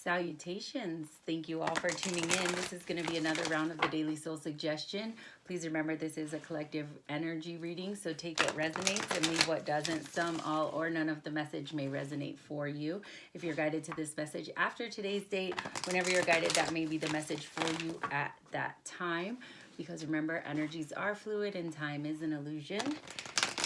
Salutations. Thank you all for tuning in. This is going to be another round of the Daily Soul Suggestion. Please remember this is a collective energy reading, so take what resonates and leave what doesn't. Some, all, or none of the message may resonate for you. If you're guided to this message after today's date, whenever you're guided, that may be the message for you at that time. Because remember, energies are fluid and time is an illusion.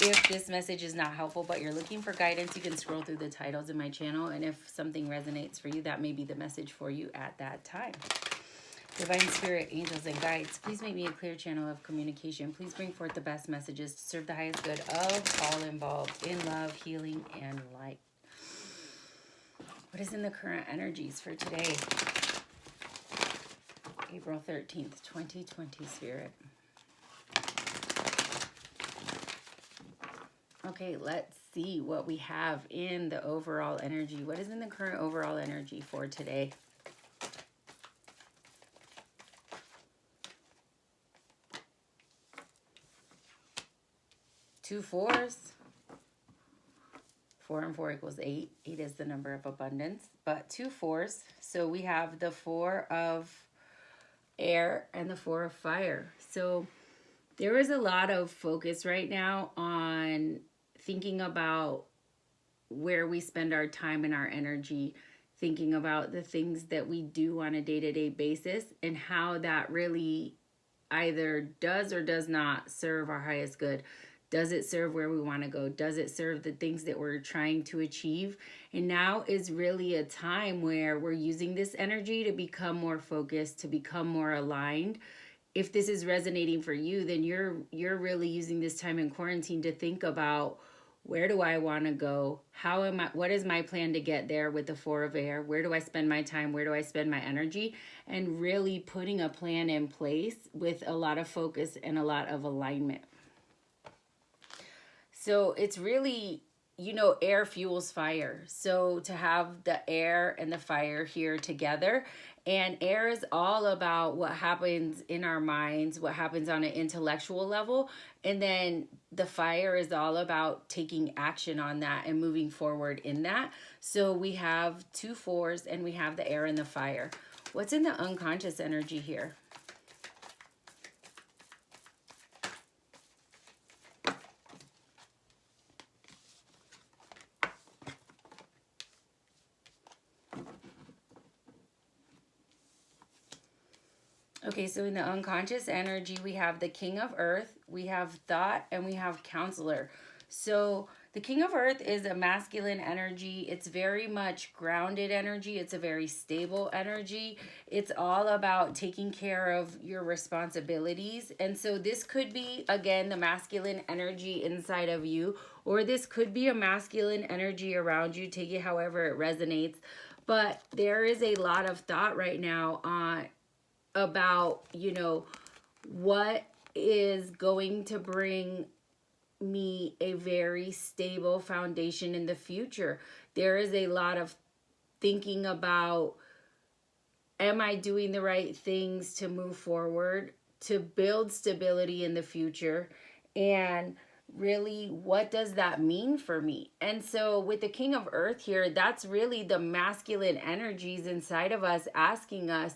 If this message is not helpful, but you're looking for guidance, you can scroll through the titles in my channel. And if something resonates for you, that may be the message for you at that time. Divine Spirit, angels, and guides, please make me a clear channel of communication. Please bring forth the best messages to serve the highest good of all involved in love, healing, and light. What is in the current energies for today? April 13th, 2020, Spirit. Okay, let's see what we have in the overall energy. What is in the current overall energy for today? Two fours. 4 and 4 equals 8. 8 is the number of abundance, but two fours. So we have the 4 of air and the 4 of fire. So there is a lot of focus right now on thinking about where we spend our time and our energy, thinking about the things that we do on a day-to-day basis and how that really either does or does not serve our highest good. Does it serve where we want to go? Does it serve the things that we're trying to achieve? And now is really a time where we're using this energy to become more focused, to become more aligned. If this is resonating for you, then you're really using this time in quarantine to think about, where do I want to go? What is my plan to get there with the 4 of air? Where do I spend my time? Where do I spend my energy? And really putting a plan in place with a lot of focus and a lot of alignment. So it's really, air fuels fire. So to have the air and the fire here together, and air is all about what happens in our minds, what happens on an intellectual level. And then the fire is all about taking action on that and moving forward in that. So we have 2 4s and we have the air and the fire. What's in the unconscious energy here? Okay, so in the unconscious energy, we have the King of Earth, we have Thought, and we have Counselor. So the King of Earth is a masculine energy. It's very much grounded energy. It's a very stable energy. It's all about taking care of your responsibilities. And so this could be, again, the masculine energy inside of you, or this could be a masculine energy around you. Take it however it resonates. But there is a lot of thought right now on about, what is going to bring me a very stable foundation in the future. There is a lot of thinking about, am I doing the right things to move forward, to build stability in the future? And really, what does that mean for me? And so with the King of Earth here, that's really the masculine energies inside of us asking us,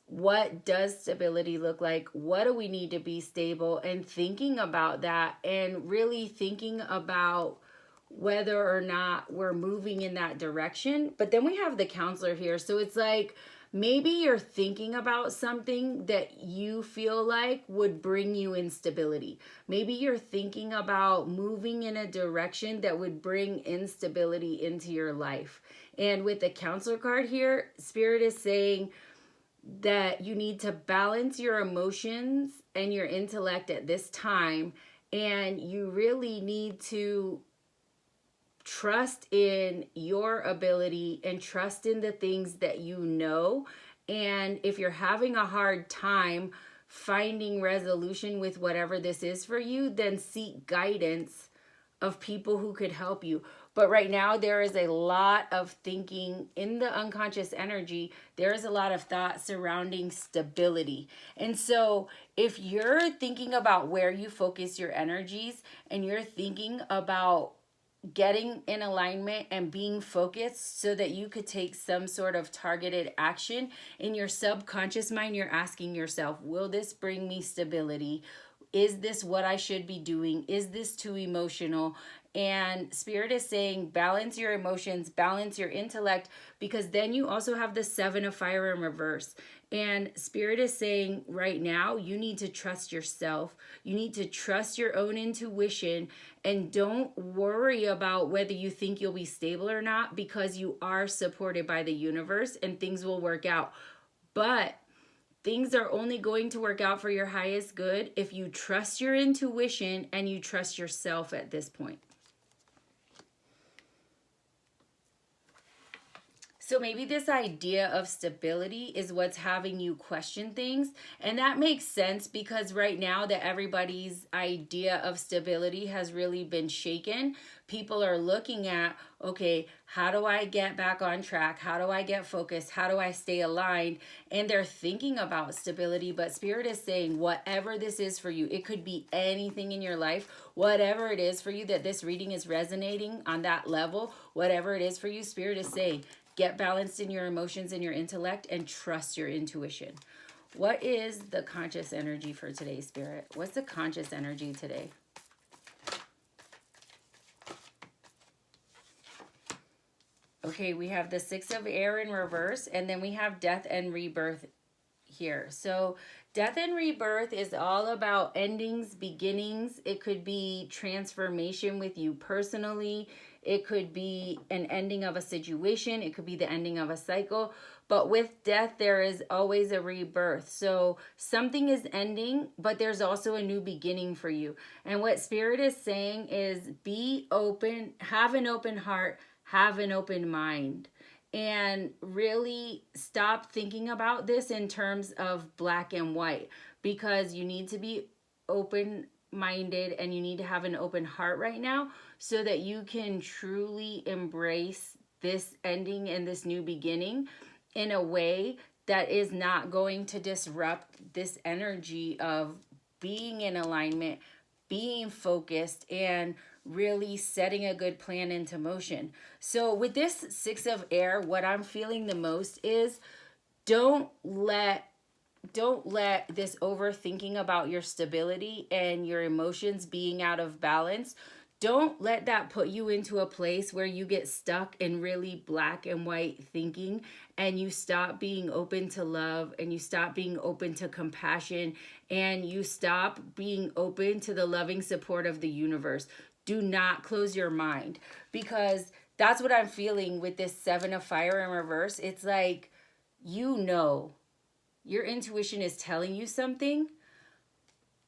what does stability look like? What do we need to be stable? And thinking about that and really thinking about whether or not we're moving in that direction. But then we have the Counselor here. So it's like, maybe you're thinking about something that you feel like would bring you instability. Maybe you're thinking about moving in a direction that would bring instability into your life. And with the Counselor card here, Spirit is saying that you need to balance your emotions and your intellect at this time, and you really need to trust in your ability and trust in the things that you know. And if you're having a hard time finding resolution with whatever this is for you, then seek guidance of people who could help you. But right now, there is a lot of thinking in the unconscious energy. There is a lot of thought surrounding stability. And so if you're thinking about where you focus your energies and you're thinking about getting in alignment and being focused so that you could take some sort of targeted action. In your subconscious mind, you're asking yourself, will this bring me stability? Is this what I should be doing? Is this too emotional? And Spirit is saying, balance your emotions, balance your intellect, because then you also have the 7 of fire in reverse. And Spirit is saying right now, you need to trust yourself. You need to trust your own intuition, and don't worry about whether you think you'll be stable or not, because you are supported by the universe and things will work out. But things are only going to work out for your highest good if you trust your intuition and you trust yourself at this point. So maybe this idea of stability is what's having you question things. And that makes sense, because right now that everybody's idea of stability has really been shaken, people are looking at, okay, how do I get back on track? How do I get focused? How do I stay aligned? And they're thinking about stability, but Spirit is saying, whatever this is for you, it could be anything in your life, whatever it is for you that this reading is resonating on that level, whatever it is for you, Spirit is saying, get balanced in your emotions and your intellect and trust your intuition. What is the conscious energy for today, Spirit? What's the conscious energy today? Okay, we have the 6 of air in reverse, and then we have death and rebirth here. So death and rebirth is all about endings, beginnings. It could be transformation with you personally. It could be an ending of a situation. It could be the ending of a cycle. But with death, there is always a rebirth. So something is ending, but there's also a new beginning for you. And what Spirit is saying is be open, have an open heart, have an open mind, and really stop thinking about this in terms of black and white, because you need to be open minded and you need to have an open heart right now so that you can truly embrace this ending and this new beginning in a way that is not going to disrupt this energy of being in alignment, being focused, and really setting a good plan into motion. So with this 6 of air, what I'm feeling the most is don't let this overthinking about your stability and your emotions being out of balance. Don't let that put you into a place where you get stuck in really black and white thinking, and you stop being open to love, and you stop being open to compassion, and you stop being open to the loving support of the universe. Do not close your mind, because that's what I'm feeling with this 7 of fire in reverse. It's like, your intuition is telling you something,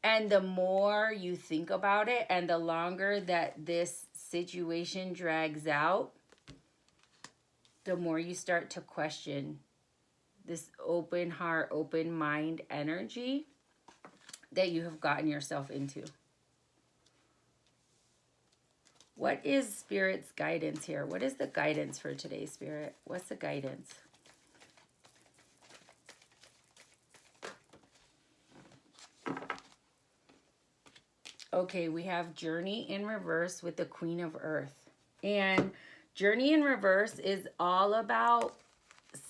and the more you think about it and the longer that this situation drags out, the more you start to question this open heart, open mind energy that you have gotten yourself into. What is Spirit's guidance here? What is the guidance for today, Spirit? What's the guidance? Okay, we have Journey in reverse with the Queen of Earth. And Journey in reverse is all about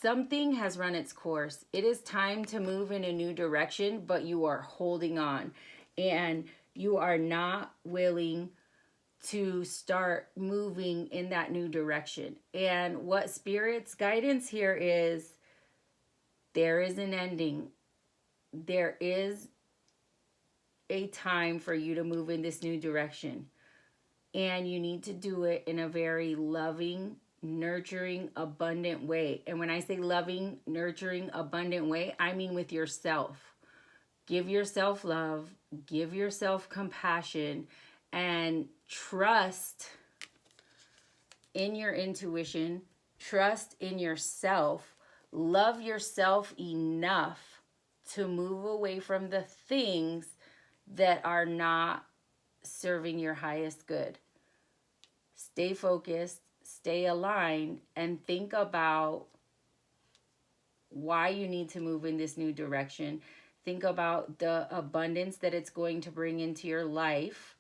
something has run its course. It is time to move in a new direction, but you are holding on. And you are not willing to start moving in that new direction. And what Spirit's guidance here is, there is an ending. There is a time for you to move in this new direction. And you need to do it in a very loving, nurturing, abundant way. And when I say loving, nurturing, abundant way, I mean with yourself. Give yourself love, give yourself compassion, and trust in your intuition, trust in yourself, love yourself enough to move away from the things that are not serving your highest good. Stay focused, stay aligned, and think about why you need to move in this new direction. Think about the abundance that it's going to bring into your life,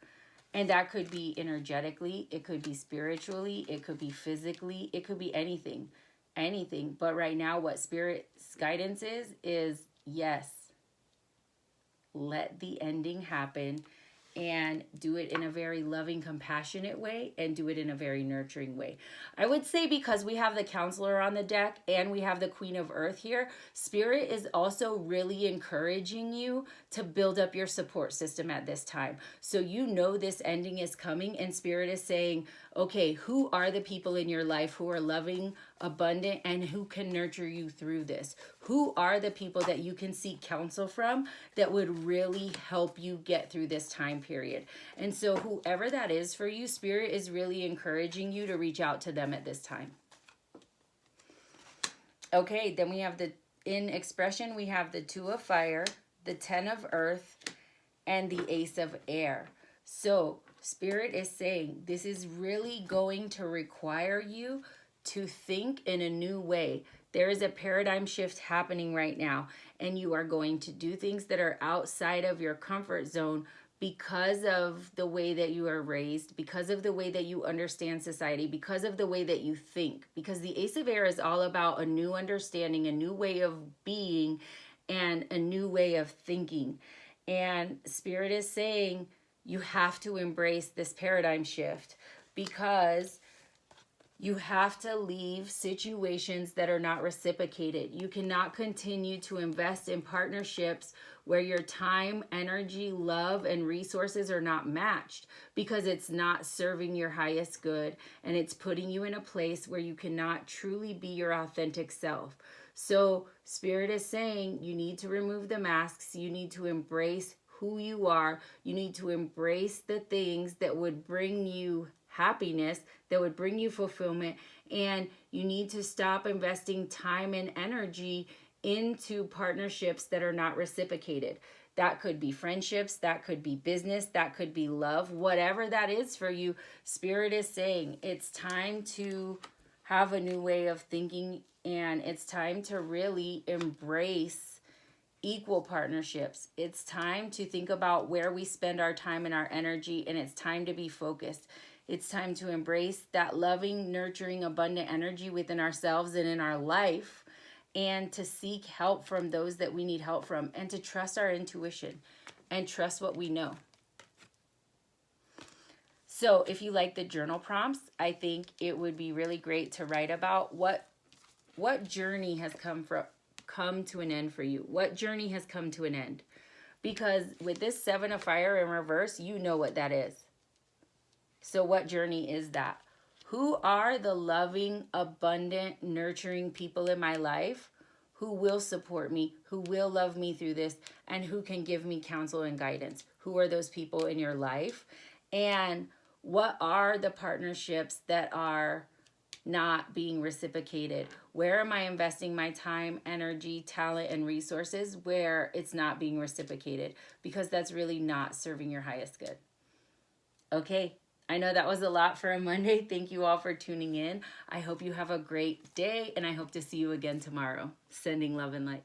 And that could be energetically, it could be spiritually, it could be physically, it could be anything. Anything. But right now, what Spirit's guidance is yes, let the ending happen, and do it in a very loving, compassionate way, and do it in a very nurturing way. I would say, because we have the Counselor on the deck and we have the Queen of Earth here, Spirit is also really encouraging you to build up your support system at this time. So you know this ending is coming, and Spirit is saying, okay, who are the people in your life who are loving, abundant, and who can nurture you through this? Who are the people that you can seek counsel from that would really help you get through this time period? And so whoever that is for you, Spirit is really encouraging you to reach out to them at this time. Okay, then we have in expression, we have the 2 of Fire, the 10 of Earth, and the Ace of Air. So Spirit is saying this is really going to require you to think in a new way. There is a paradigm shift happening right now, and you are going to do things that are outside of your comfort zone because of the way that you are raised, because of the way that you understand society, because of the way that you think. Because the Ace of Air is all about a new understanding, a new way of being, and a new way of thinking. And Spirit is saying you have to embrace this paradigm shift, because you have to leave situations that are not reciprocated. You cannot continue to invest in partnerships where your time, energy, love, and resources are not matched, because it's not serving your highest good, and it's putting you in a place where you cannot truly be your authentic self. So Spirit is saying you need to remove the masks. You need to embrace who you are. You need to embrace the things that would bring you happiness, that would bring you fulfillment, and you need to stop investing time and energy into partnerships that are not reciprocated. That could be friendships, that could be business, that could be love, whatever that is for you. Spirit is saying it's time to have a new way of thinking, and it's time to really embrace equal partnerships. It's time to think about where we spend our time and our energy, and it's time to be focused. It's time to embrace that loving, nurturing, abundant energy within ourselves and in our life, and to seek help from those that we need help from, and to trust our intuition and trust what we know. So if you like the journal prompts, I think it would be really great to write about what journey has come to an end for you. What journey has come to an end? Because with this 7 of Fire in reverse, you know what that is. So what journey is that? Who are the loving, abundant, nurturing people in my life who will support me, who will love me through this, and who can give me counsel and guidance? Who are those people in your life? And what are the partnerships that are not being reciprocated? Where am I investing my time, energy, talent, and resources where it's not being reciprocated? Because that's really not serving your highest good. Okay, I know that was a lot for a Monday. Thank you all for tuning in. I hope you have a great day, and I hope to see you again tomorrow. Sending love and light.